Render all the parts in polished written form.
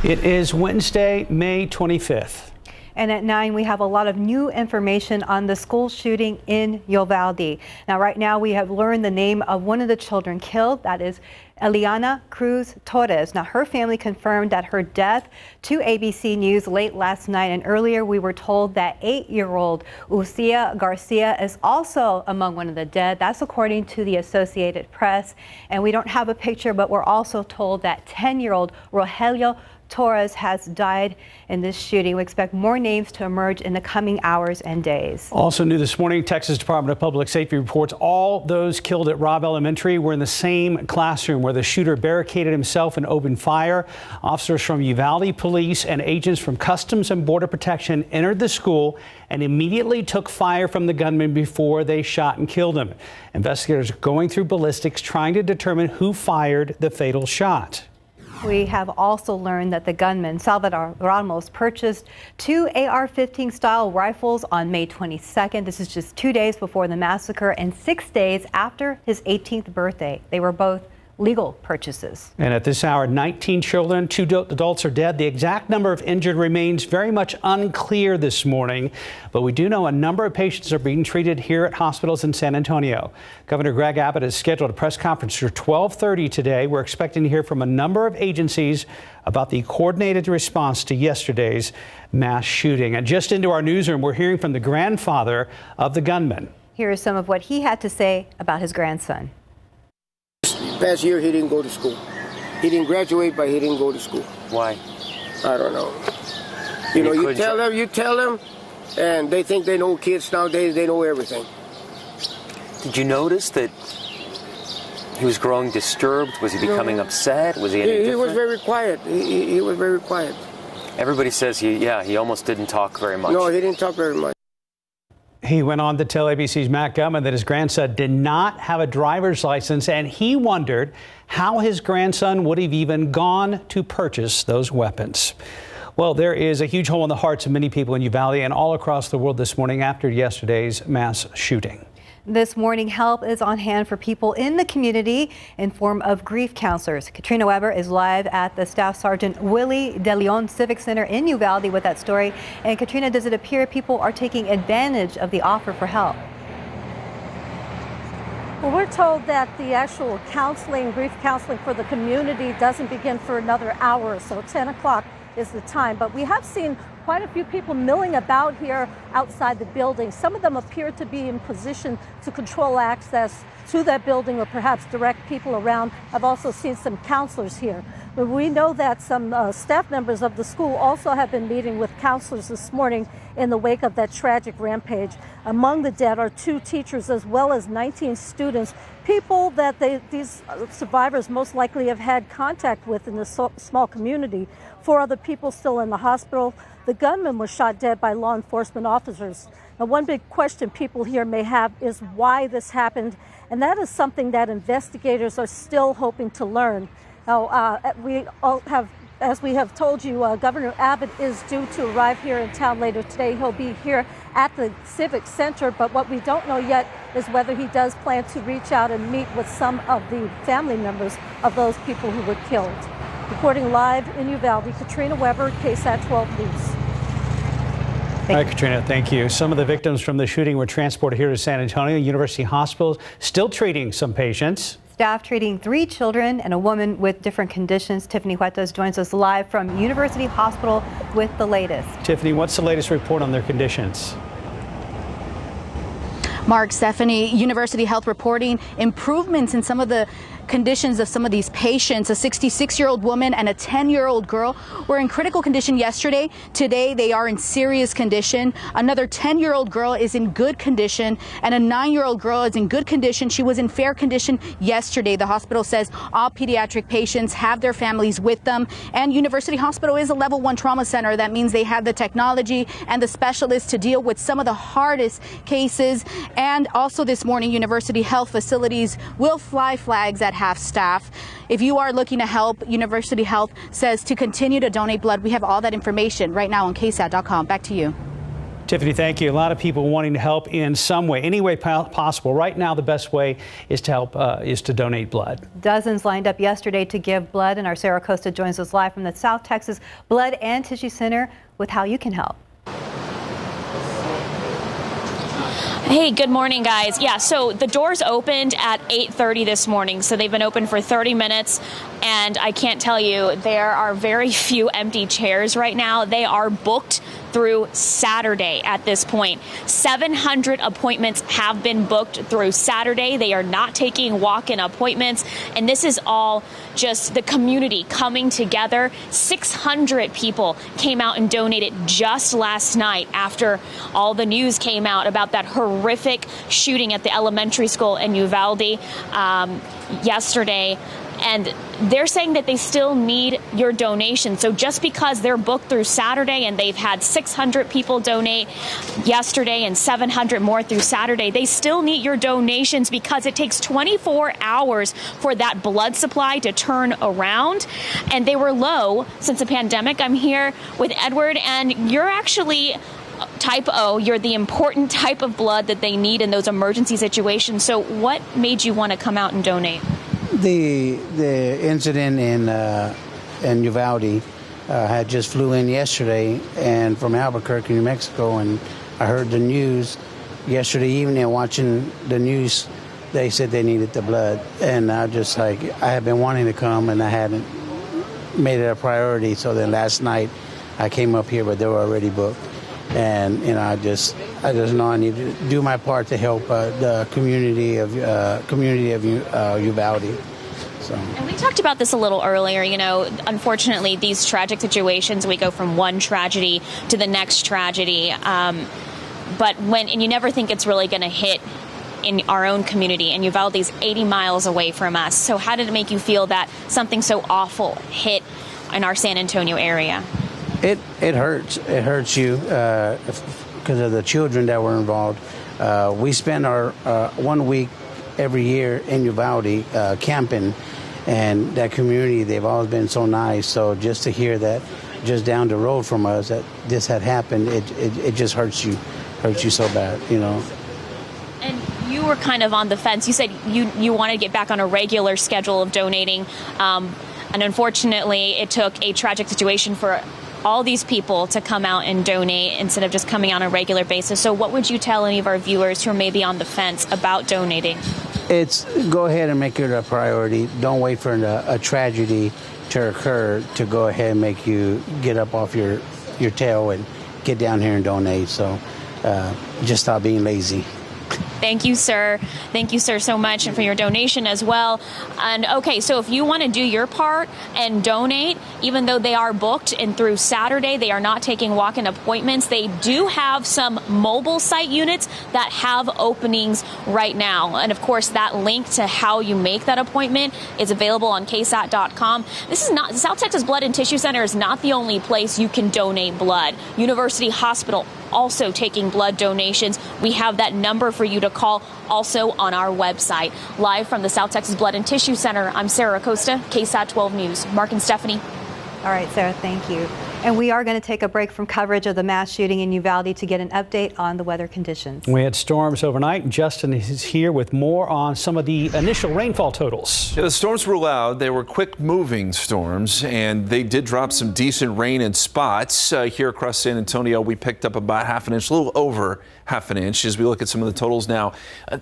It is Wednesday, May 25th. And at 9, we have a lot of new information on the school shooting in Uvalde. Now, right now, we have learned the name of one of the children killed. That is Eliana Cruz Torres. Now, her family confirmed that her death to ABC News late last night. And earlier, we were told that 8-year-old Ucia Garcia is also among one of the dead. That's according to the Associated Press. And we don't have a picture, but we're also told that 10-year-old Rogelio Torres has died in this shooting. We expect more names to emerge in the coming hours and days. Also new this morning, Texas Department of Public Safety reports all those killed at Robb Elementary were in the same classroom where the shooter barricaded himself and opened fire. Officers from Uvalde Police and agents from Customs and Border Protection entered the school and immediately took fire from the gunman before they shot and killed him. Investigators are going through ballistics trying to determine who fired the fatal shot. We have also learned that the gunman, Salvador Ramos, purchased 2 AR-15 style rifles on May 22nd. This is just 2 days before the massacre and 6 days after his 18th birthday. They were both legal purchases. And at this hour, 19 children, 2 adults are dead. The exact number of injured remains very much unclear this morning, but we do know a number of patients are being treated here at hospitals in San Antonio. Governor Greg Abbott has scheduled a press conference for 12:30 today. We're expecting to hear from a number of agencies about the coordinated response to yesterday's mass shooting. And just into our newsroom, we're hearing from the grandfather of the gunman. Here is some of what he had to say about his grandson. Past year, he didn't go to school. He didn't graduate, but he didn't go to school. Why? I don't know. You know, you tell them, and they think they know. Kids nowadays, they know everything. Did you notice that he was growing disturbed? Was he becoming upset? Was he He was very quiet. He was very quiet. Everybody says he almost didn't talk very much. No, he didn't talk very much. He went on to tell ABC's Matt Gutman that his grandson did not have a driver's license, and he wondered how his grandson would have even gone to purchase those weapons. Well, there is a huge hole in the hearts of many people in Uvalde and all across the world this morning after yesterday's mass shooting. This morning, help is on hand for people in the community in form of grief counselors. Katrina Weber is live at the Staff Sergeant Willie De Leon Civic Center in Uvalde with that story. And Katrina, does it appear people are taking advantage of the offer for help? Well, we're told that the actual counseling, grief counseling for the community doesn't begin for another hour or so. 10 o'clock is the time, but we have seen quite a few people milling about here outside the building. Some of them appear to be in position to control access to that building or perhaps direct people around. I've also seen some counselors here. But we know that some staff members of the school also have been meeting with counselors this morning in the wake of that tragic rampage. Among the dead are 2 teachers as well as 19 students, people that these survivors most likely have had contact with in this small community. 4 other people still in the hospital. The gunman was shot dead by law enforcement officers. Now, one big question people here may have is why this happened, and that is something that investigators are still hoping to learn. Now, as we have told you, Governor Abbott is due to arrive here in town later today. He'll be here at the Civic Center, but what we don't know yet is whether he does plan to reach out and meet with some of the family members of those people who were killed. Reporting live in Uvalde, Katrina Weber, KSAT 12 News. All right, Katrina, thank you. Some of the victims from the shooting were transported here to San Antonio University Hospital, still treating some patients. Staff treating 3 children and a woman with different conditions. Tiffany Huertas joins us live from University Hospital with the latest. Tiffany, what's the latest report on their conditions? Mark, Stephanie, University Health reporting improvements in some of the conditions of some of these patients. A 66-year-old woman and a 10-year-old girl were in critical condition yesterday. Today, they are in serious condition. Another 10-year-old girl is in good condition, and a 9-year-old girl is in good condition. She was in fair condition yesterday. The hospital says all pediatric patients have their families with them, and University Hospital is a level 1 trauma center. That means they have the technology and the specialists to deal with some of the hardest cases. And also this morning, University Health facilities will fly flags at half staff. If you are looking to help, University Health says to continue to donate blood. We have all that information right now on KSAT.com. Back to you. Tiffany, thank you. A lot of people wanting to help in some way, any way possible. Right now, the best way is to help, is to donate blood. Dozens lined up yesterday to give blood, and our Sarah Costa joins us live from the South Texas Blood and Tissue Center with how you can help. Hey, good morning, guys. Yeah, so the doors opened at 8:30 this morning, so they've been open for 30 minutes, and I can't tell you, there are very few empty chairs right now. They are booked through Saturday at this point. 700 appointments have been booked through Saturday. They are not taking walk-in appointments, and this is all just the community coming together. 600 people came out and donated just last night after all the news came out about that horrific shooting at the elementary school in Uvalde yesterday. And they're saying that they still need your donation. So just because they're booked through Saturday and they've had 600 people donate yesterday and 700 more through Saturday, they still need your donations because it takes 24 hours for that blood supply to turn around. And they were low since the pandemic. I'm here with Edward, and you're actually type O. You're the important type of blood that they need in those emergency situations. So what made you want to come out and donate? The incident in Uvalde had just flew in yesterday, and from Albuquerque, New Mexico, and I heard the news yesterday evening. Watching the news, they said they needed the blood, and I just I had been wanting to come, and I hadn't made it a priority. So then last night, I came up here, but they were already booked, and I just know I need to do my part to help the community of Uvalde. So. And we talked about this a little earlier. Unfortunately, these tragic situations, we go from one tragedy to the next tragedy. But you never think it's really going to hit in our own community, and Uvalde's 80 miles away from us. So how did it make you feel that something so awful hit in our San Antonio area? It hurts. It hurts you because of the children that were involved. We spend our 1 week every year in Uvalde camping, and that community, they've always been so nice. So just to hear that just down the road from us that this had happened, it just hurts you so bad, And you were kind of on the fence. You said you wanted to get back on a regular schedule of donating, and unfortunately it took a tragic situation for all these people to come out and donate instead of just coming on a regular basis. So what would you tell any of our viewers who are maybe on the fence about donating? It's go ahead and make it a priority. Don't wait for a tragedy to occur to go ahead and make you get up off your tail and get down here and donate. So just stop being lazy. Thank you, sir. Thank you, sir, so much, and for your donation as well. And okay, so if you want to do your part and donate, even though they are booked and through Saturday, they are not taking walk-in appointments. They do have some mobile site units that have openings right now. And of course, that link to how you make that appointment is available on KSAT.com. This is not, South Texas Blood and Tissue Center is not the only place you can donate blood. University Hospital also taking blood donations. We have that number for you to call also on our website. Live from the South Texas Blood and Tissue Center, I'm Sarah Costa, KSAT 12 News. Mark and Stephanie. All right, Sarah, thank you. And we are going to take a break from coverage of the mass shooting in Uvalde to get an update on the weather conditions. We had storms overnight. Justin is here with more on some of the initial rainfall totals. Yeah, the storms were loud. They were quick-moving storms, and they did drop some decent rain in spots. Here across San Antonio, we picked up about half an inch, a little over half an inch as we look at some of the totals now.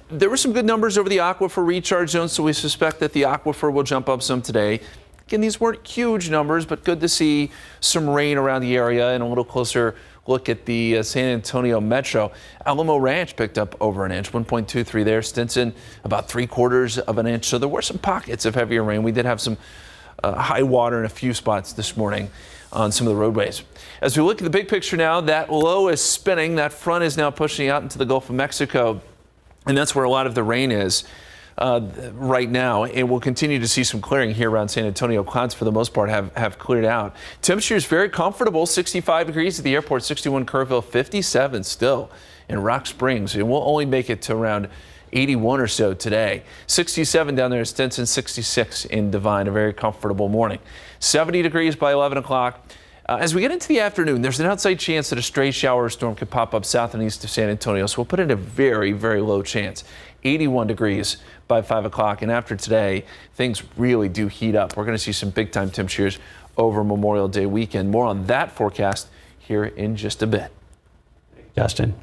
There were some good numbers over the aquifer recharge zone, so we suspect that the aquifer will jump up some today. Again, these weren't huge numbers, but good to see some rain around the area and a little closer look at the San Antonio metro. Alamo Ranch picked up over an inch, 1.23 there. Stinson, about 3/4 of an inch. So there were some pockets of heavier rain. We did have some high water in a few spots this morning on some of the roadways. As we look at the big picture now, that low is spinning. That front is now pushing out into the Gulf of Mexico, and that's where a lot of the rain is right now, and we'll continue to see some clearing here around San Antonio. Clouds for the most part have cleared out. Temperature is very comfortable, 65 degrees at the airport, 61 Kerrville, 57 still in Rock Springs, and we'll only make it to around 81 or so today. 67 down there in Stinson, 66 in Divine, a very comfortable morning. 70 degrees by 11 o'clock. As we get into the afternoon, there's an outside chance that a stray shower or storm could pop up south and east of San Antonio, so we'll put in a very, very low chance. 81 degrees by 5 o'clock, and after today, things really do heat up. We're going to see some big-time temperatures over Memorial Day weekend. More on that forecast here in just a bit. Justin.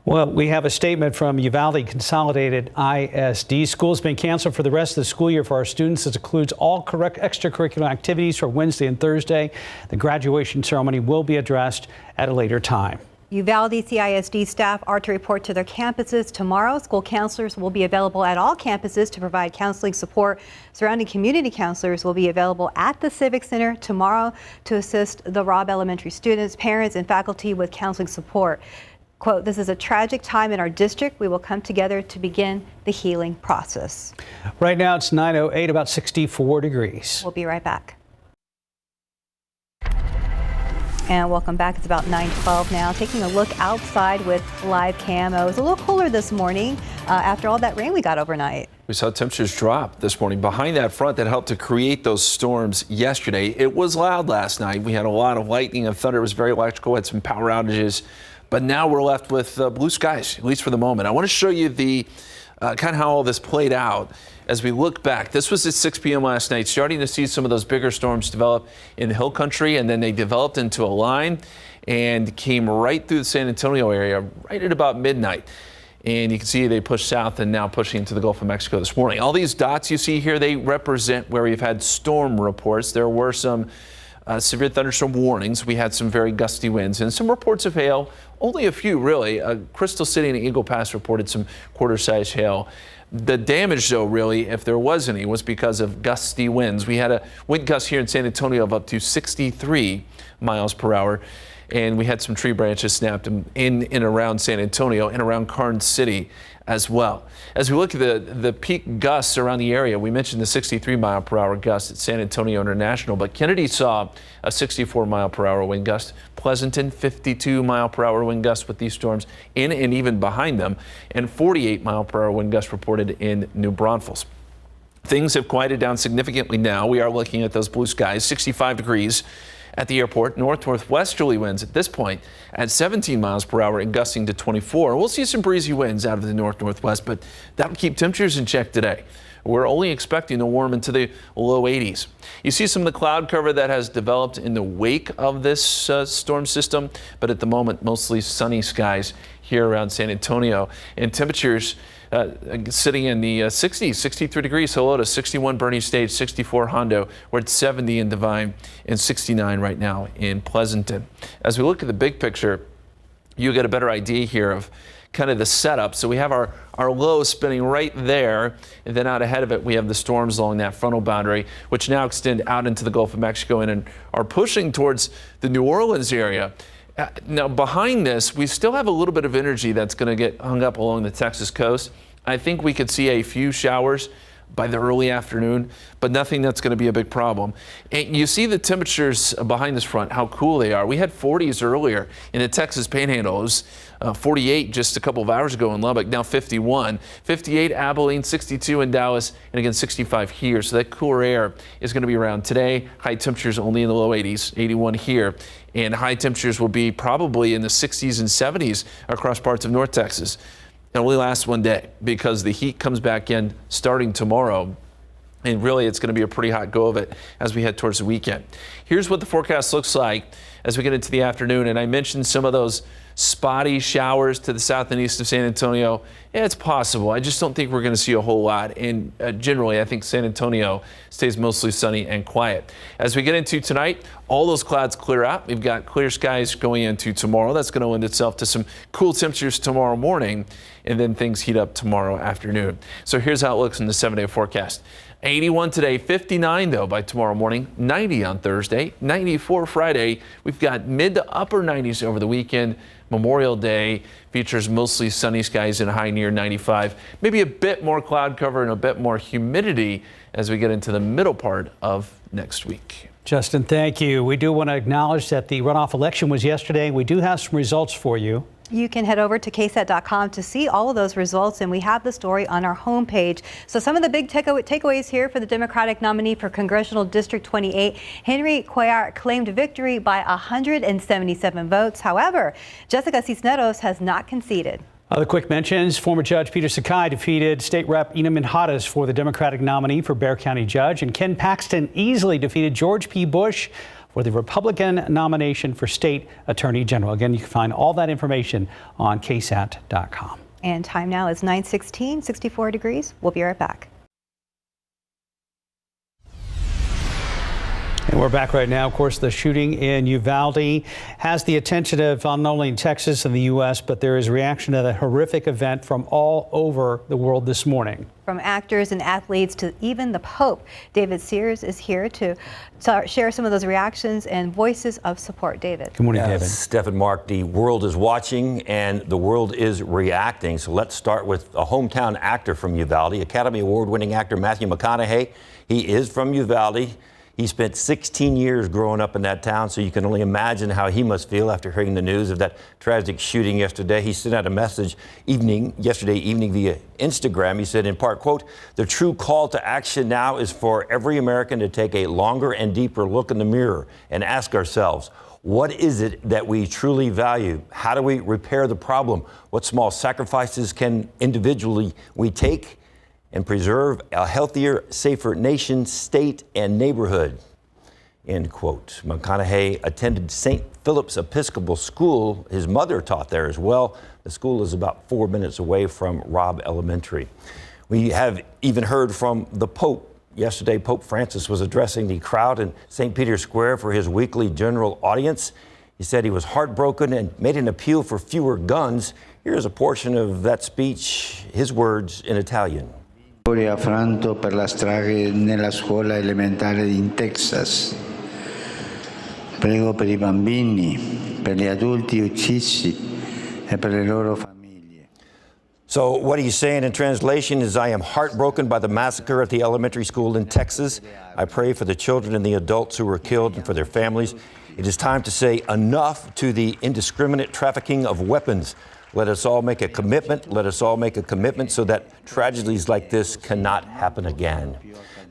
Well, we have a statement from Uvalde Consolidated ISD. School's been canceled for the rest of the school year for our students. This includes all extracurricular activities for Wednesday and Thursday. The graduation ceremony will be addressed at a later time. Uvalde CISD staff are to report to their campuses tomorrow. School counselors will be available at all campuses to provide counseling support. Surrounding community counselors will be available at the Civic Center tomorrow to assist the Robb Elementary students, parents, and faculty with counseling support. Quote, "This is a tragic time in our district. We will come together to begin the healing process." Right now it's 9:08, about 64 degrees. We'll be right back. And welcome back. It's about 9:12 now. Taking a look outside with live camo. It was a little cooler this morning after all that rain we got overnight. We saw temperatures drop this morning behind that front that helped to create those storms yesterday. It was loud last night. We had a lot of lightning and thunder. It was very electrical, had some power outages. But now we're left with blue skies, at least for the moment. I want to show you the kind of how all this played out as we look back. This was at 6 p.m. last night, starting to see some of those bigger storms develop in the hill country, and then they developed into a line and came right through the San Antonio area right at about midnight. And you can see they pushed south and now pushing into the Gulf of Mexico this morning. All these dots you see here, they represent where we've had storm reports. There were some severe thunderstorm warnings. We had some very gusty winds and some reports of hail. Only a few, really. Crystal City and Eagle Pass reported some quarter-size hail. The damage, though, really, if there was any, was because of gusty winds. We had a wind gust here in San Antonio of up to 63 miles per hour, and we had some tree branches snapped in and around San Antonio and around Karnes City as well. As we look at the peak gusts around the area, we mentioned the 63-mile-per-hour gust at San Antonio International, but Kennedy saw a 64-mile-per-hour wind gust. Pleasanton, 52-mile-per-hour wind gust with these storms in and even behind them, and 48-mile-per-hour wind gust reported in New Braunfels. Things have quieted down significantly now. We are looking at those blue skies, 65 degrees at the airport. Northwesterly winds at this point at 17 miles per hour and gusting to 24. We'll see some breezy winds out of the northwest, but that'll keep temperatures in check today. We're only expecting to warm into the low 80s. You see some of the cloud cover that has developed in the wake of this storm system, but at the moment, mostly sunny skies here around San Antonio, and temperatures sitting in the 60s, 63 degrees, Helota, 61 Bernie Stage, 64 Hondo. We're at 70 in Divine and 69 right now in Pleasanton. As we look at the big picture, you get a better idea here of kind of the setup. So we have our low spinning right there, and then out ahead of it we have the storms along that frontal boundary, which now extend out into the Gulf of Mexico and are pushing towards the New Orleans area. Now, behind this, we still have a little bit of energy that's going to get hung up along the Texas coast. I think we could see a few showers by the early afternoon, but nothing that's going to be a big problem. And you see the temperatures behind this front, how cool they are. We had 40s earlier in the Texas Panhandle. It was 48 just a couple of hours ago in Lubbock, now 51. 58 Abilene, 62 in Dallas, and again 65 here. So that cooler air is going to be around today. High temperatures only in the low 80s, 81 here. And high temperatures will be probably in the 60s and 70s across parts of North Texas. It only lasts one day because the heat comes back in starting tomorrow. And really, it's going to be a pretty hot go of it as we head towards the weekend. Here's what the forecast looks like as we get into the afternoon. And I mentioned some of those spotty showers to the south and east of San Antonio. Yeah, it's possible. I just don't think we're going to see a whole lot. And generally, I think San Antonio stays mostly sunny and quiet. As we get into tonight, all those clouds clear out. We've got clear skies going into tomorrow. That's going to lend itself to some cool temperatures tomorrow morning, and then things heat up tomorrow afternoon. So here's how it looks in the 7-day forecast. 81 today, 59 though by tomorrow morning, 90 on Thursday, 94 Friday. We've got mid to upper 90s over the weekend. Memorial Day features mostly sunny skies and a high near 95. Maybe a bit more cloud cover and a bit more humidity as we get into the middle part of next week. Justin, thank you. We do want to acknowledge that the runoff election was yesterday. We do have some results for you. You can head over to KSAT.com to see all of those results, and we have the story on our homepage. So some of the big takeaways here for the Democratic nominee for Congressional District 28, Henry Cuellar, claimed victory by 177 votes. However, Jessica Cisneros has not conceded. Other quick mentions, former Judge Peter Sakai defeated State Rep Ina Minhadas for the Democratic nominee for Bexar County Judge, and Ken Paxton easily defeated George P. Bush for the Republican nomination for State Attorney General. Again, you can find all that information on KSAT.com. And time now is 9:16, 64 degrees. We'll be right back. And we're back right now. Of course, the shooting in Uvalde has the attention of not only Texas and the U.S., but there is reaction to the horrific event from all over the world this morning. From actors and athletes to even the Pope, David Sears is here to share some of those reactions and voices of support. David. Good morning, David. Steph and Mark, the world is watching and the world is reacting. So let's start with a hometown actor from Uvalde, Academy Award-winning actor Matthew McConaughey. He is from Uvalde. He spent 16 years growing up in that town, so you can only imagine how he must feel after hearing the news of that tragic shooting yesterday. He sent out a message yesterday evening via Instagram. He said in part, quote, "The true call to action now is for every American to take a longer and deeper look in the mirror and ask ourselves, what is it that we truly value? How do we repair the problem? What small sacrifices can individually we take and preserve a healthier, safer nation, state, and neighborhood?" End quote. McConaughey attended St. Philip's Episcopal School. His mother taught there as well. The school is about 4 minutes away from Robb Elementary. We have even heard from the Pope. Yesterday, Pope Francis was addressing the crowd in St. Peter's Square for his weekly general audience. He said he was heartbroken and made an appeal for fewer guns. Here's a portion of that speech, his words in Italian. Affranto per la strage nella scuola elementare in Texas. Prego per I bambini, per gli adulti uccisi e per le loro famiglie. So what he's saying in translation is, I am heartbroken by the massacre at the elementary school in Texas. I pray for the children and the adults who were killed and for their families. It is time to say enough to the indiscriminate trafficking of weapons. Let us all make a commitment. Let us all make a commitment so that tragedies like this cannot happen again.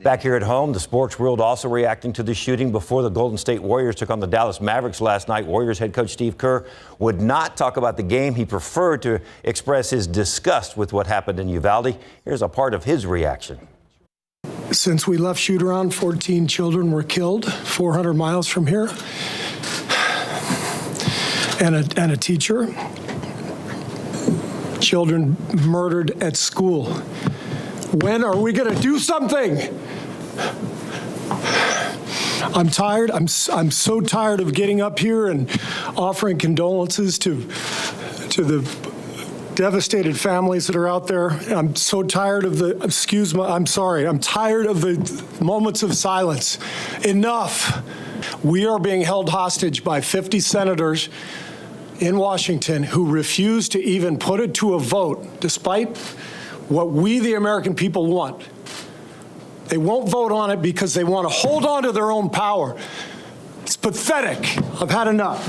Back here at home, the sports world also reacting to the shooting before the Golden State Warriors took on the Dallas Mavericks last night. Warriors head coach Steve Kerr would not talk about the game. He preferred to express his disgust with what happened in Uvalde. Here's a part of his reaction. Since we left shoot around, 14 children were killed 400 miles from here, and a teacher. Children murdered at school. When are we going to do something? I'm tired. I'm so tired of getting up here and offering condolences to the devastated families that are out there. I'm so tired of I'm tired of the moments of silence. Enough. We are being held hostage by 50 senators in Washington who refuse to even put it to a vote, despite what we, the American people, want. They won't vote on it because they want to hold on to their own power. It's pathetic. I've had enough.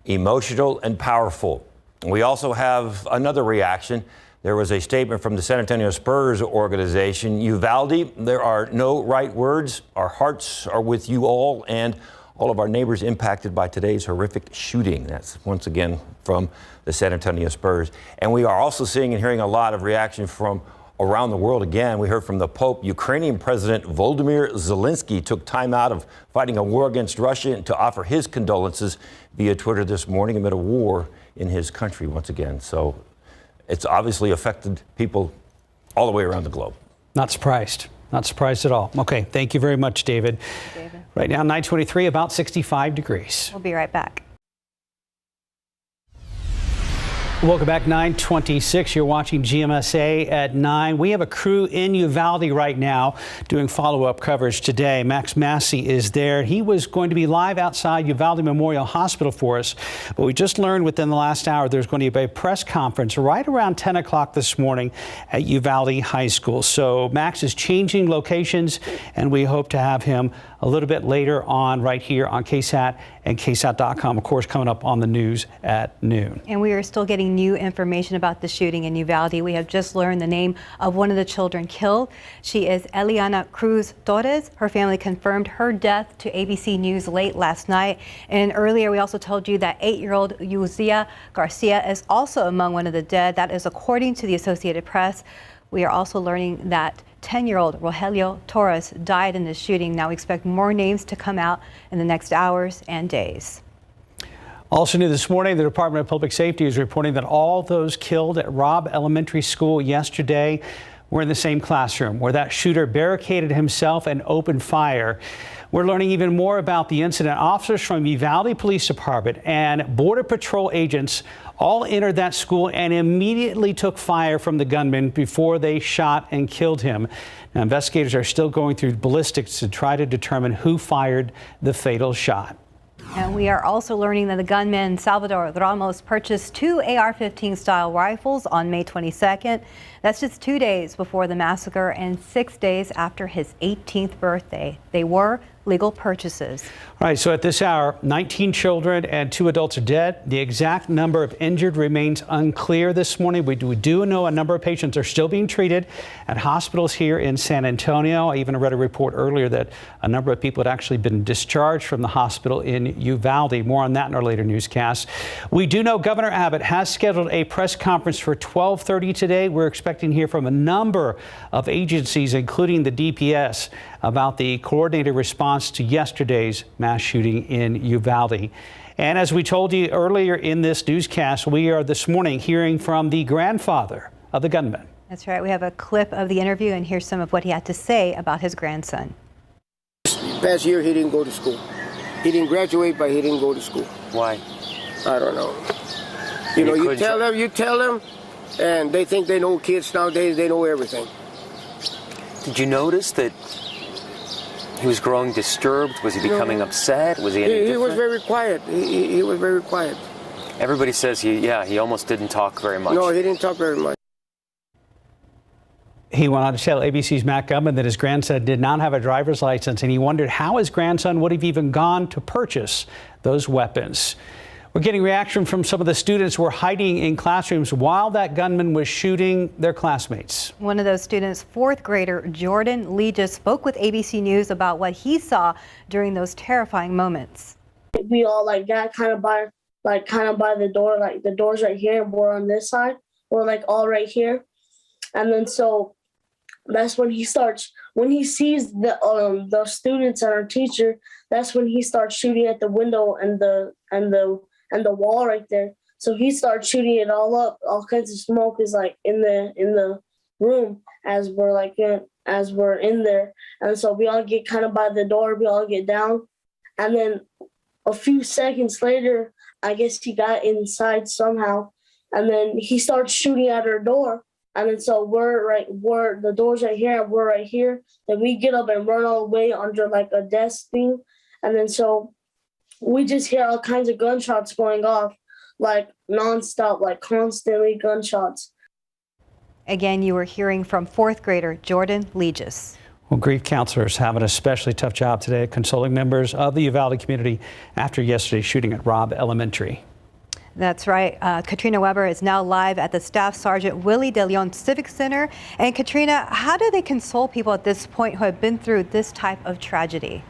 Emotional and powerful. We also have another reaction. There was a statement from the San Antonio Spurs organization. Uvalde, there are no right words. Our hearts are with you all and all of our neighbors impacted by today's horrific shooting. That's once again from the San Antonio Spurs. And we are also seeing and hearing a lot of reaction from around the world. Again, we heard from the Pope. Ukrainian President Volodymyr Zelensky took time out of fighting a war against Russia to offer his condolences via Twitter this morning amid a war in his country once again. So it's obviously affected people all the way around the globe. Not surprised. Not surprised at all. Okay, thank you very much, David. Right now, 9:23, about 65 degrees. We'll be right back. Welcome back, 9:26. You're watching GMSA at 9. We have a crew in Uvalde right now doing follow-up coverage today. Max Massey is there. He was going to be live outside Uvalde Memorial Hospital for us, but we just learned within the last hour there's going to be a press conference right around 10 o'clock this morning at Uvalde High School. So Max is changing locations, and we hope to have him a little bit later on right here on KSAT and KSAT.com, of course, coming up on the news at noon. And we are still getting new information about the shooting in Uvalde. We have just learned the name of one of the children killed. She is Eliana Cruz Torres. Her family confirmed her death to ABC News late last night. And earlier, we also told you that 8-year-old Yuzia Garcia is also among one of the dead. That is according to the Associated Press. We are also learning that 10-year-old Rogelio Torres died in this shooting. Now we expect more names to come out in the next hours and days. Also new this morning, the Department of Public Safety is reporting that all those killed at Robb Elementary School yesterday were in the same classroom where that shooter barricaded himself and opened fire. We're learning even more about the incident. Officers from Uvalde Police Department and Border Patrol agents all entered that school and immediately took fire from the gunman before they shot and killed him. Now, investigators are still going through ballistics to try to determine who fired the fatal shot. And we are also learning that the gunman Salvador Ramos purchased 2 AR-15 style rifles on May 22nd. That's just 2 days before the massacre and 6 days after his 18th birthday. They were legal purchases. All right, so at this hour, 19 children and 2 adults are dead. The exact number of injured remains unclear this morning. We do know a number of patients are still being treated at hospitals here in San Antonio. I even read a report earlier that a number of people had actually been discharged from the hospital in Uvalde. More on that in our later newscast. We do know Governor Abbott has scheduled a press conference for 12:30 today. We're expecting to hear from a number of agencies, including the DPS, about the coordinated response to yesterday's mass shooting in Uvalde. And as we told you earlier in this newscast, we are this morning hearing from the grandfather of the gunman. That's right. We have a clip of the interview, and here's some of what he had to say about his grandson. Past year, he didn't go to school. He didn't graduate, but he didn't go to school. Why? I don't know. You know, you tell them, and they think they know. Kids nowadays, they know everything. Did you notice that he was growing disturbed? Was he becoming upset? Was he any different? He was very quiet. He was very quiet. Everybody says he almost didn't talk very much. No, he didn't talk very much. He went on to tell ABC's Matt Gubman that his grandson did not have a driver's license, and he wondered how his grandson would have even gone to purchase those weapons. We're getting reaction from some of the students who were hiding in classrooms while that gunman was shooting their classmates. One of those students, 4th grader Jordan Legis, spoke with ABC News about what he saw during those terrifying moments. We all got kind of by the door, the door's right here, and we're on this side. We're all right here, and then so that's when he sees the students and our teacher. That's when he starts shooting at the window and the wall right there. So he starts shooting it all up. All kinds of smoke is in the room as we're in there. And so we all get kind of by the door. We all get down, and then a few seconds later, I guess he got inside somehow, and then he starts shooting at our door. And then so we're the door's right here, and we're right here. Then we get up and run all the way under a desk thing, and then so we just hear all kinds of gunshots going off, nonstop, constantly gunshots. Again, you were hearing from 4th grader Jordan Legis. Well, grief counselors have an especially tough job today consoling members of the Uvalde community after yesterday's shooting at Robb Elementary. That's right. Katrina Weber is now live at the Staff Sergeant Willie De Leon Civic Center. And Katrina, how do they console people at this point who have been through this type of tragedy?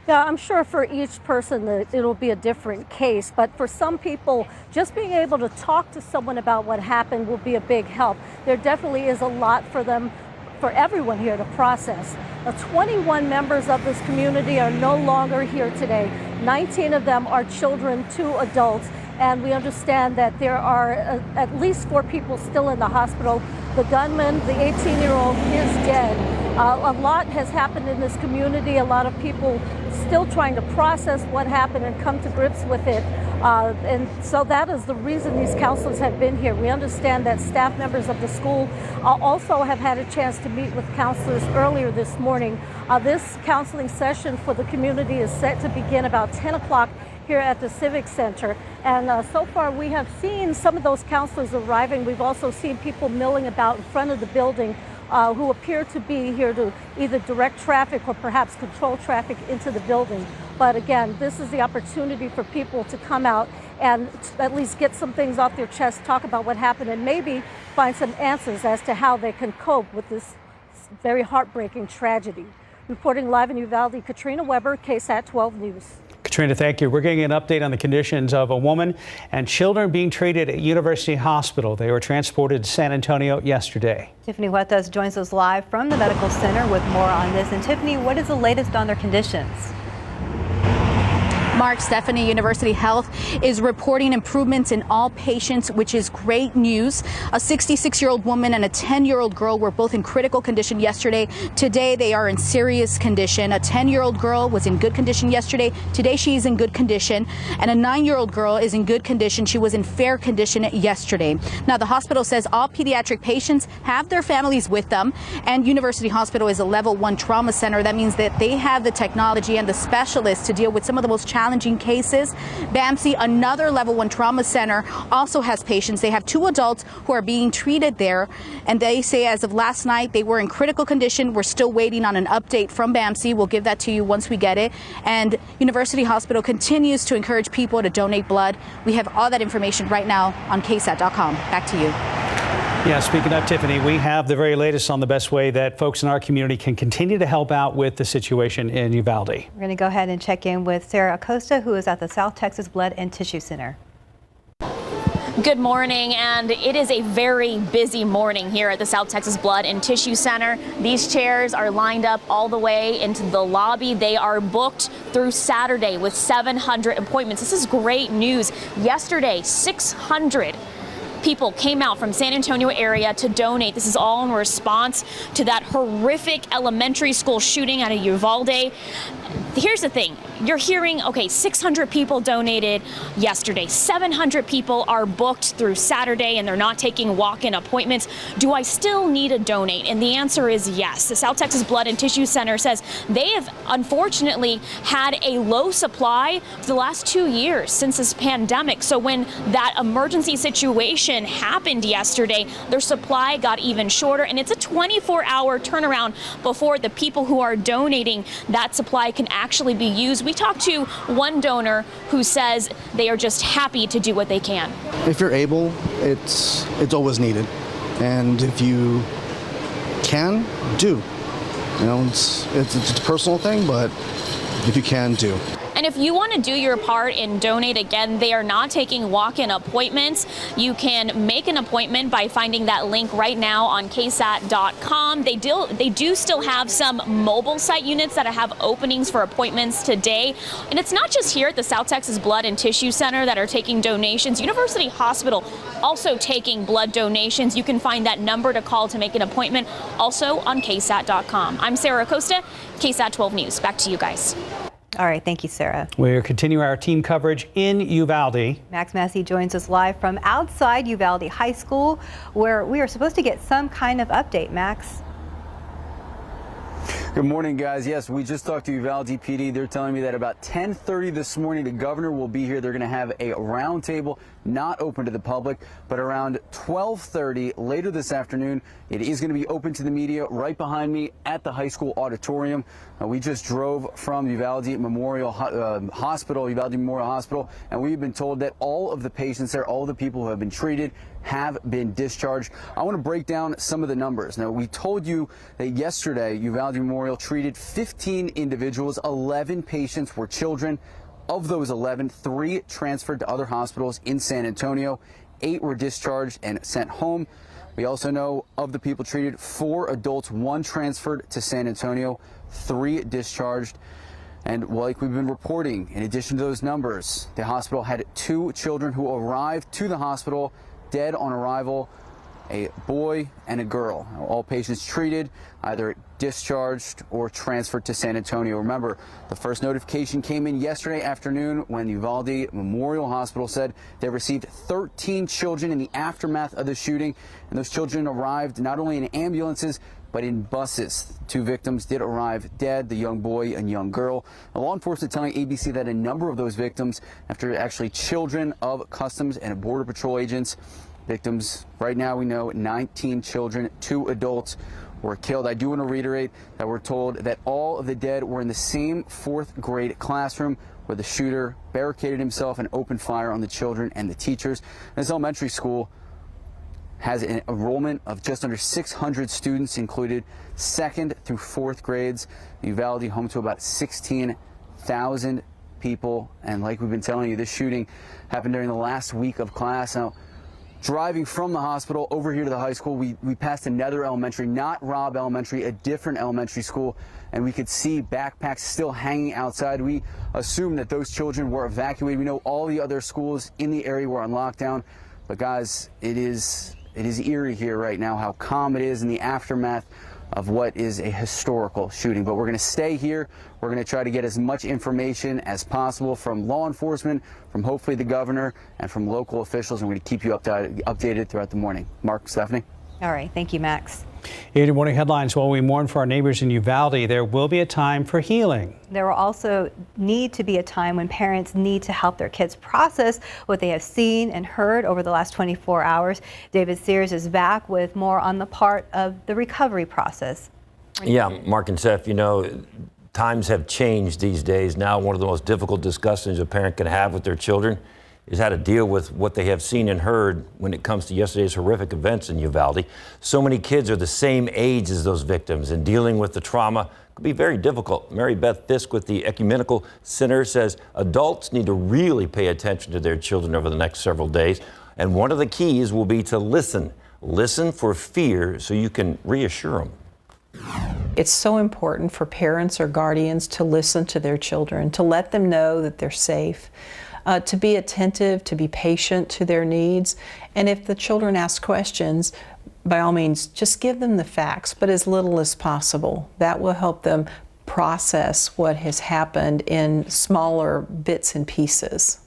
Yeah, I'm sure for each person it'll be a different case, but for some people, just being able to talk to someone about what happened will be a big help. There definitely is a lot for them, for everyone here to process. Now, 21 members of this community are no longer here today. 19 of them are children, 2 adults, and we understand that there are at least 4 people still in the hospital. The gunman, the 18-year-old, is dead. A lot has happened in this community. A lot of people still trying to process what happened and come to grips with it. And so that is the reason these counselors have been here. We understand that staff members of the school also have had a chance to meet with counselors earlier this morning. This counseling session for the community is set to begin about 10 o'clock here at the Civic Center. And so far we have seen some of those counselors arriving. We've also seen people milling about in front of the building who appear to be here to either direct traffic or perhaps control traffic into the building. But again, this is the opportunity for people to come out and at least get some things off their chest, talk about what happened, and maybe find some answers as to how they can cope with this very heartbreaking tragedy. Reporting live in Uvalde, Katrina Weber, KSAT 12 News. Katrina, thank you. We're getting an update on the conditions of a woman and children being treated at University Hospital. They were transported to San Antonio yesterday. Tiffany Huertas joins us live from the medical center with more on this. And Tiffany, what is the latest on their conditions? Mark, Stephanie, University Health is reporting improvements in all patients, which is great news. A 66-year-old woman and a 10-year-old girl were both in critical condition yesterday. Today, they are in serious condition. A 10-year-old girl was in good condition yesterday. Today, she is in good condition. And a 9-year-old girl is in good condition. She was in fair condition yesterday. Now, the hospital says all pediatric patients have their families with them. And University Hospital is a level 1 trauma center. That means that they have the technology and the specialists to deal with some of the most challenging cases. BAMC, another level 1 trauma center, also has patients. They have 2 adults who are being treated there, and they say as of last night they were in critical condition. We're still waiting on an update from BAMC. We'll give that to you once we get it. And University Hospital continues to encourage people to donate blood. We have all that information right now on KSAT.com. Back to you. Yeah, speaking of Tiffany, we have the very latest on the best way that folks in our community can continue to help out with the situation in Uvalde. We're going to go ahead and check in with Sarah Acosta, who is at the South Texas Blood and Tissue Center. Good morning, and it is a very busy morning here at the South Texas Blood and Tissue Center. These chairs are lined up all the way into the lobby. They are booked through Saturday with 700 appointments. This is great news. Yesterday, 600 people came out from San Antonio area to donate. This is all in response to that horrific elementary school shooting out of Uvalde. Here's the thing. You're hearing, okay, 600 people donated yesterday. 700 people are booked through Saturday, and they're not taking walk-in appointments. Do I still need to donate? And the answer is yes. The South Texas Blood and Tissue Center says they have unfortunately had a low supply for the last 2 years since this pandemic. So when that emergency situation happened yesterday, their supply got even shorter, and it's a 24-hour turnaround before the people who are donating that supply can actually be used. We talked to one donor who says they are just happy to do what they can. If you're able, it's always needed, and if you can, do. You know, it's a personal thing, but if you can, do. And if you want to do your part and donate, again, they are not taking walk-in appointments. You can make an appointment by finding that link right now on KSAT.com. They do still have some mobile site units that have openings for appointments today. And it's not just here at the South Texas Blood and Tissue Center that are taking donations. University Hospital also taking blood donations. You can find that number to call to make an appointment also on KSAT.com. I'm Sarah Acosta, KSAT 12 News. Back to you guys. All right, thank you, Sarah. We're continuing our team coverage in Uvalde. Max Massey joins us live from outside Uvalde High School, where we are supposed to get some kind of update. Max. Good morning, guys. Yes, we just talked to Uvalde PD. They're telling me that about 10:30 this morning, the governor will be here. They're going to have a roundtable, not open to the public, but around 12:30 later this afternoon, it is going to be open to the media right behind me at the high school auditorium. We just drove from Uvalde Memorial Hospital, and we've been told that all of the patients there, all of the people who have been treated, have been discharged. I want to break down some of the numbers. Now, we told you that yesterday Uvalde Memorial treated 15 individuals, 11 patients were children. Of those 11, 3 transferred to other hospitals in San Antonio, 8 were discharged and sent home. We also know of the people treated, 4 adults, 1 transferred to San Antonio, 3 discharged. And like we've been reporting, in addition to those numbers, the hospital had 2 children who arrived to the hospital dead on arrival. a boy and a girl. All patients treated, either discharged or transferred to San Antonio. Remember, the first notification came in yesterday afternoon when Uvalde Memorial Hospital said they received 13 children in the aftermath of the shooting, and those children arrived not only in ambulances but in buses. 2 victims did arrive dead, the young boy and young girl. Law enforcement telling ABC that a number of those victims, after actually children of Customs and Border Patrol agents, victims right now we know 19 children, 2 adults were killed. I do want to reiterate that we're told that all of the dead were in the same 4th grade classroom where the shooter barricaded himself and opened fire on the children and the teachers. This elementary school has an enrollment of just under 600 students, included 2nd through 4th grades. Uvalde, home to about 16,000 people. And like we've been telling you, this shooting happened during the last week of class. Now, driving from the hospital over here to the high school, we passed another elementary, not Robb Elementary, a different elementary school, and we could see backpacks still hanging outside. We assume that those children were evacuated. We know all the other schools in the area were on lockdown. But guys, it is eerie here right now how calm it is in the aftermath of what is a historical shooting. But we're going to stay here. We're going to try to get as much information as possible from law enforcement, from hopefully the governor, and from local officials. And we're going to keep you updated throughout the morning. Mark, Stephanie? All right. Thank you, Max. In your morning headlines, while we mourn for our neighbors in Uvalde, there will be a time for healing. There will also need to be a time when parents need to help their kids process what they have seen and heard over the last 24 hours. David Sears is back with more on the part of the recovery process. Yeah, Mark and Steph, you know, times have changed these days. Now, one of the most difficult discussions a parent can have with their children is how to deal with what they have seen and heard when it comes to yesterday's horrific events in Uvalde. So many kids are the same age as those victims, and dealing with the trauma could be very difficult. Mary Beth Fisk with the Ecumenical Center says adults need to really pay attention to their children over the next several days, and one of the keys will be to listen. Listen for fear so you can reassure them. It's so important for parents or guardians to listen to their children, to let them know that they're safe. To be attentive, to be patient to their needs. And if the children ask questions, by all means, just give them the facts, but as little as possible. That will help them process what has happened in smaller bits and pieces.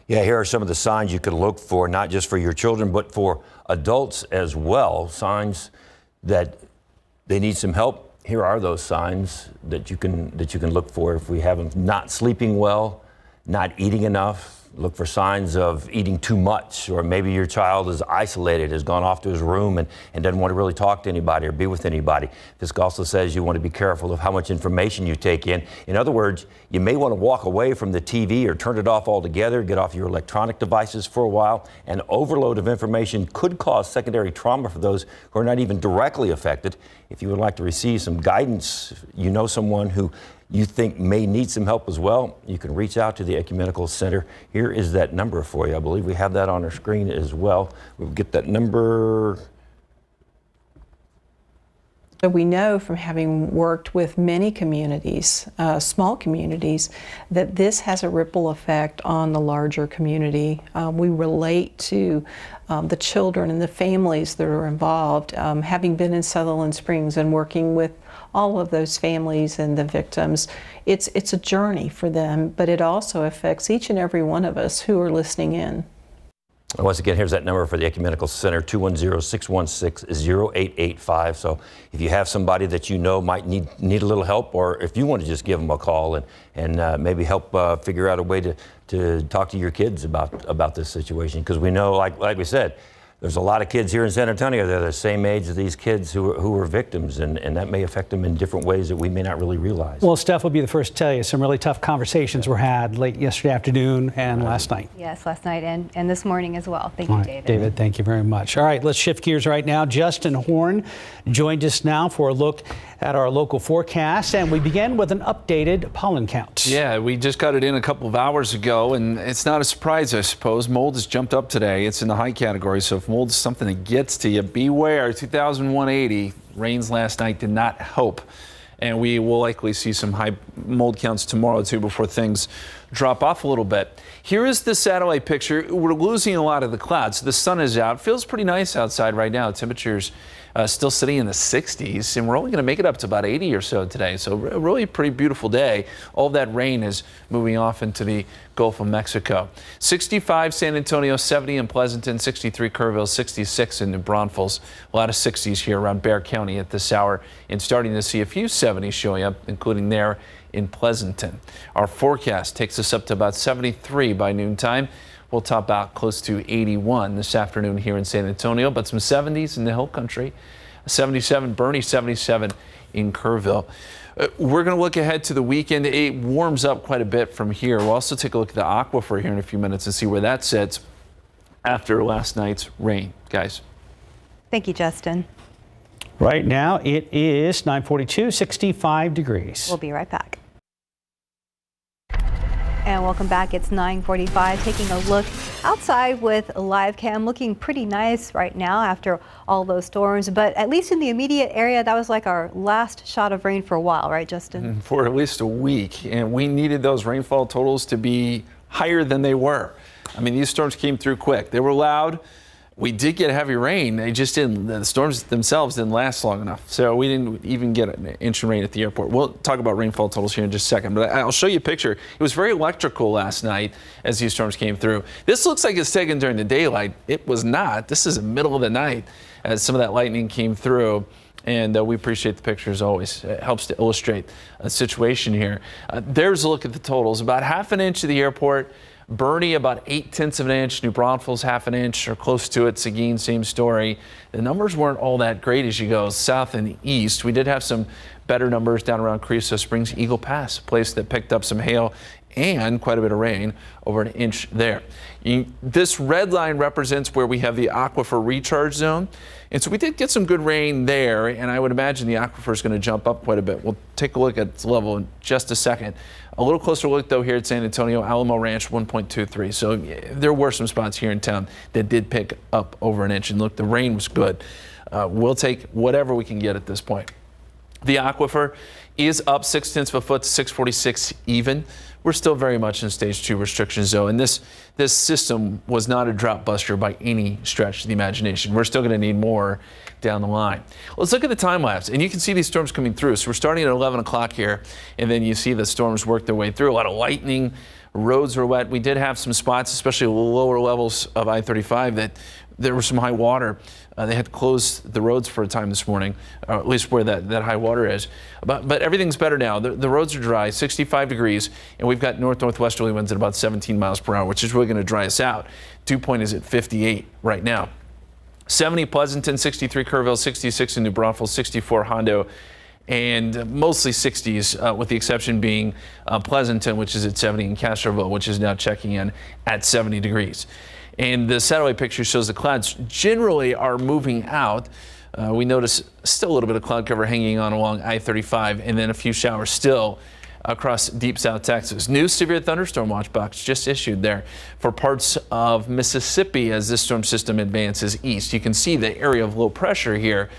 Yeah, here are some of the signs you can look for, not just for your children, but for adults as well. Signs that they need some help. Here are those signs that you can look for if we have them not sleeping well, not eating enough. Look for signs of eating too much, or maybe your child is isolated, has gone off to his room and doesn't want to really talk to anybody or be with anybody. Fisk also says you want to be careful of how much information you take in. In other words, you may want to walk away from the TV or turn it off altogether, get off your electronic devices for a while. An overload of information could cause secondary trauma for those who are not even directly affected. If you would like to receive some guidance, you know someone who you think may need some help as well, you can reach out to the Ecumenical Center. Here is that number for you. I believe we have that on our screen as well. We'll get that number. So we know from having worked with many communities, small communities, that this has a ripple effect on the larger community. We relate to the children and the families that are involved. Having been in Sutherland Springs and working with all of those families and the victims, it's a journey for them, but it also affects each and every one of us who are listening in. Once again, here's that number for the Ecumenical Center, 210-616-0885. So if you have somebody that you know might need a little help, or if you want to just give them a call and maybe help figure out a way to talk to your kids about this situation. Because we know, like we said, there's a lot of kids here in San Antonio that are the same age as these kids who were victims, and that may affect them in different ways that we may not really realize. Well, Steph will be the first to tell you some really tough conversations were had late yesterday afternoon and last night. Yes, last night and this morning as well. Thank you, David. David, thank you very much. All right, let's shift gears right now. Justin Horn joined us now for a look at our local forecast, and we begin with an updated pollen count. Yeah, we just got it in a couple of hours ago, and it's not a surprise, I suppose. Mold has jumped up today. It's in the high category, so if mold is something that gets to you, beware. 2,180 rains last night did not help, and we will likely see some high mold counts tomorrow too before things drop off a little bit. Here is the satellite picture. We're losing a lot of the clouds. The sun is out. Feels pretty nice outside right now. Temperatures still sitting in the 60s, and we're only going to make it up to about 80 or so today. So really pretty beautiful day. All that rain is moving off into the Gulf of Mexico. 65 San Antonio, 70 in Pleasanton, 63 Kerrville, 66 in New Braunfels. A lot of 60s here around Bexar County at this hour, and starting to see a few 70s showing up, including there in Pleasanton. Our forecast takes us up to about 73 by noontime. We'll top out close to 81 this afternoon here in San Antonio, but some 70s in the Hill Country. 77 Bernie, 77 in Kerrville. We're going to look ahead to the weekend. It warms up quite a bit from here. We'll also take a look at the aquifer here in a few minutes and see where that sits after last night's rain. Guys. Thank you, Justin. Right now it is 9:42, 65 degrees. We'll be right back. And welcome back. It's 9:45. Taking a look outside with a live cam, looking pretty nice right now after all those storms. But at least in the immediate area, that was like our last shot of rain for a while, right, Justin? For at least a week. And we needed those rainfall totals to be higher than they were. I mean, these storms came through quick. They were loud. We did get heavy rain. They just didn't, the storms themselves didn't last long enough. So we didn't even get an inch of rain at the airport. We'll talk about rainfall totals here in just a second, but I'll show you a picture. It was very electrical last night as these storms came through. This looks like it's taken during the daylight. It was not. This is the middle of the night as some of that lightning came through. And we appreciate the picture as always. It helps to illustrate a situation here. There's a look at the totals. About half an inch at the airport. Bernie, about 0.8 of an inch. New Braunfels, half an inch or close to it. Seguin, same story. The numbers weren't all that great as you go south and east. We did have some better numbers down around Creosote Springs, Eagle Pass, a place that picked up some hail and quite a bit of rain, over an inch there. This red line represents where we have the aquifer recharge zone. And so we did get some good rain there, and I would imagine the aquifer is going to jump up quite a bit. We'll take a look at its level in just a second. A little closer look, though, here at San Antonio, Alamo Ranch, 1.23. So there were some spots here in town that did pick up over an inch. And look, the rain was good. We'll take whatever we can get at this point. The aquifer is up 0.6 of a foot to 646 even. We're still very much in stage 2 restriction zone. And this system was not a drought buster by any stretch of the imagination. We're still going to need more down the line. Let's look at the time lapse, and you can see these storms coming through. So we're starting at 11 o'clock here, and then you see the storms work their way through. A lot of lightning, roads were wet. We did have some spots, especially lower levels of I-35, that there was some high water. They had to close the roads for a time this morning, or at least where that high water is. But everything's better now. The roads are dry, 65 degrees, and we've got north-northwesterly winds at about 17 miles per hour, which is really going to dry us out. Dew point is at 58 right now. 70 Pleasanton, 63 Kerrville, 66 in New Braunfels, 64 Hondo, and mostly 60s, with the exception being Pleasanton, which is at 70, and Castroville, which is now checking in at 70 degrees. And the satellite picture shows the clouds generally are moving out. We notice still a little bit of cloud cover hanging on along I-35, and then a few showers still across deep South Texas. New severe thunderstorm watch box just issued there for parts of Mississippi as this storm system advances east. You can see the area of low pressure here,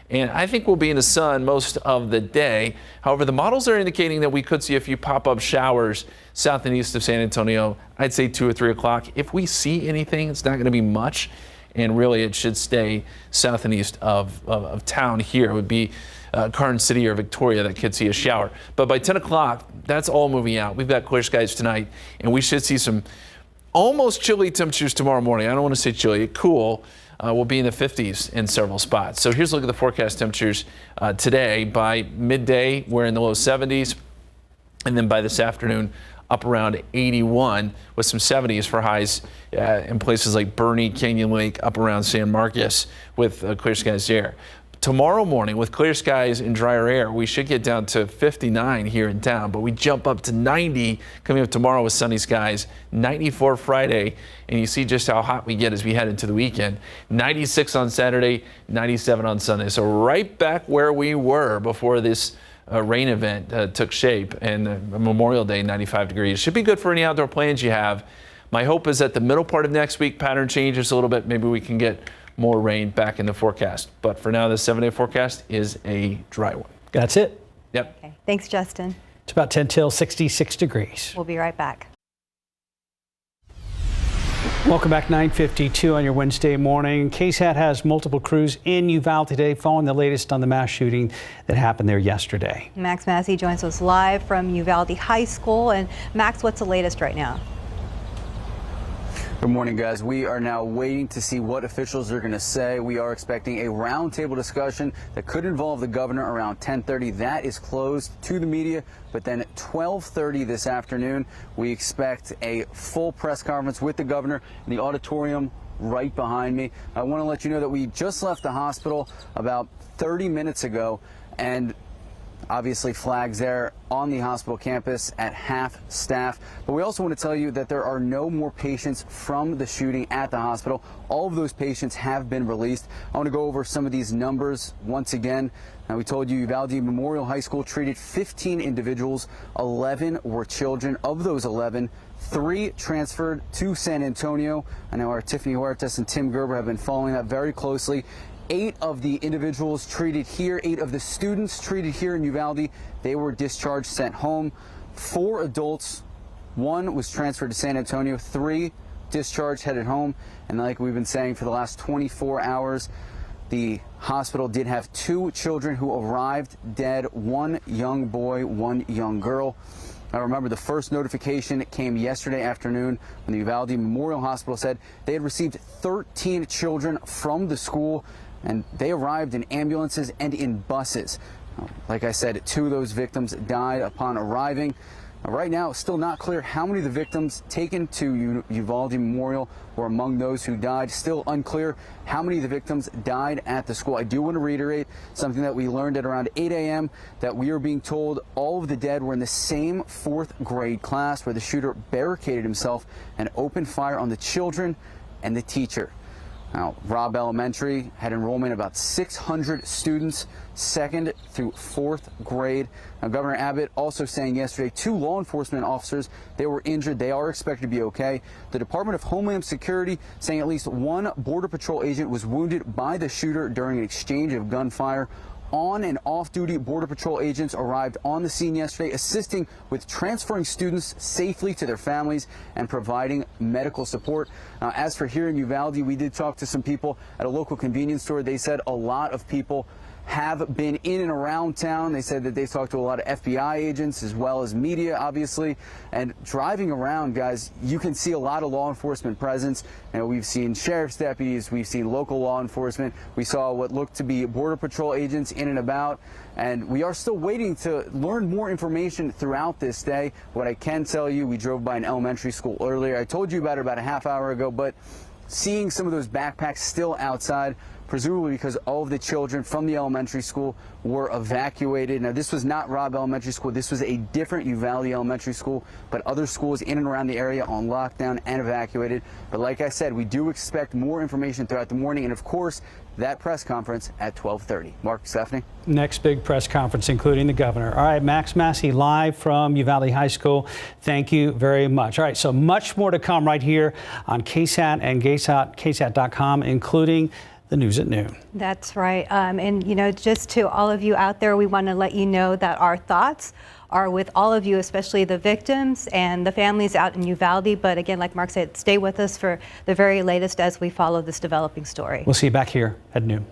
and I think we'll be in the sun most of the day. However, the models are indicating that we could see a few pop-up showers south and east of San Antonio. I'd say 2 or 3 o'clock. If we see anything, it's not going to be much, and really it should stay south and east of town here. It would be Carson City or Victoria that could see a shower. But by 10 o'clock, that's all moving out. We've got clear skies tonight, and we should see some almost chilly temperatures tomorrow morning. I don't want to say chilly, cool. We'll be in the 50s in several spots. So here's a look at the forecast temperatures today. By midday, we're in the low 70s, and then by this afternoon, up around 81 with some 70s for highs in places like Bernie, Canyon Lake, up around San Marcos with clear skies there. Tomorrow morning, with clear skies and drier air, we should get down to 59 here in town, but we jump up to 90 coming up tomorrow with sunny skies, 94 Friday, and you see just how hot we get as we head into the weekend. 96 on Saturday, 97 on Sunday. So right back where we were before this rain event took shape, and Memorial Day, 95 degrees. Should be good for any outdoor plans you have. My hope is that the middle part of next week, pattern changes a little bit. Maybe we can get more rain back in the forecast. But for now, the 7-day forecast is a dry one. That's it. Yep. Okay. Thanks, Justin. It's about 10 till 66 degrees. We'll be right back. Welcome back, 9:52 on your Wednesday morning. KSAT has multiple crews in Uvalde today following the latest on the mass shooting that happened there yesterday. Max Massey joins us live from Uvalde High School. And Max, what's the latest right now? Good morning, guys. We are now waiting to see what officials are going to say. We are expecting a roundtable discussion that could involve the governor around 10:30. That is closed to the media. But then at 12:30 this afternoon, we expect a full press conference with the governor in the auditorium right behind me. I want to let you know that we just left the hospital about 30 minutes ago, and obviously flags there on the hospital campus at half staff. But we also want to tell you that there are no more patients from the shooting at the hospital. All of those patients have been released. I want to go over some of these numbers once again. Now, we told you Uvalde Memorial High School treated 15 individuals. 11 were children. Of those 11, 3 transferred to San Antonio. I know our Tiffany Huertas and Tim Gerber have been following that very closely. 8 of the individuals treated here, 8 of the students treated here in Uvalde, they were discharged, sent home. 4 adults, 1 was transferred to San Antonio, 3 discharged, headed home. And like we've been saying for the last 24 hours, the hospital did have 2 children who arrived dead, 1 young boy, 1 young girl. I remember the first notification came yesterday afternoon when the Uvalde Memorial Hospital said they had received 13 children from the school, and they arrived in ambulances and in buses. Like I said, 2 of those victims died upon arriving. Right now, it's still not clear how many of the victims taken to Uvalde Memorial were among those who died. Still unclear how many of the victims died at the school. I do want to reiterate something that we learned at around 8 a.m. that we are being told all of the dead were in the same 4th grade class where the shooter barricaded himself and opened fire on the children and the teacher. Now, Robb Elementary had enrollment of about 600 students, 2nd through 4th grade. Now, Governor Abbott also saying yesterday 2 law enforcement officers, they were injured. They are expected to be okay. The Department of Homeland Security saying at least 1 Border Patrol agent was wounded by the shooter during an exchange of gunfire. On and off-duty Border Patrol agents arrived on the scene yesterday, assisting with transferring students safely to their families and providing medical support. As for here in Uvalde, we did talk to some people at a local convenience store. They said a lot of people have been in and around town. They said that they talked to a lot of FBI agents as well as media, obviously. And driving around, guys, you can see a lot of law enforcement presence. You know, we've seen sheriff's deputies, we've seen local law enforcement. We saw what looked to be Border Patrol agents in and about. And we are still waiting to learn more information throughout this day. What I can tell you, we drove by an elementary school earlier. I told you about it about a half hour ago, but seeing some of those backpacks still outside, presumably because all of the children from the elementary school were evacuated. Now, this was not Robb Elementary School. This was a different Uvalde Elementary School, but other schools in and around the area on lockdown and evacuated. But like I said, we do expect more information throughout the morning, and of course, that press conference at 12:30. Mark, Stephanie? Next big press conference, including the governor. All right, Max Massey live from Uvalde High School. Thank you very much. All right, so much more to come right here on KSAT and KSAT.com, including the news at noon. That's right. And, you know, just to all of you out there, we want to let you know that our thoughts are with all of you, especially the victims and the families out in Uvalde. But again, like Mark said, stay with us for the very latest as we follow this developing story. We'll see you back here at noon.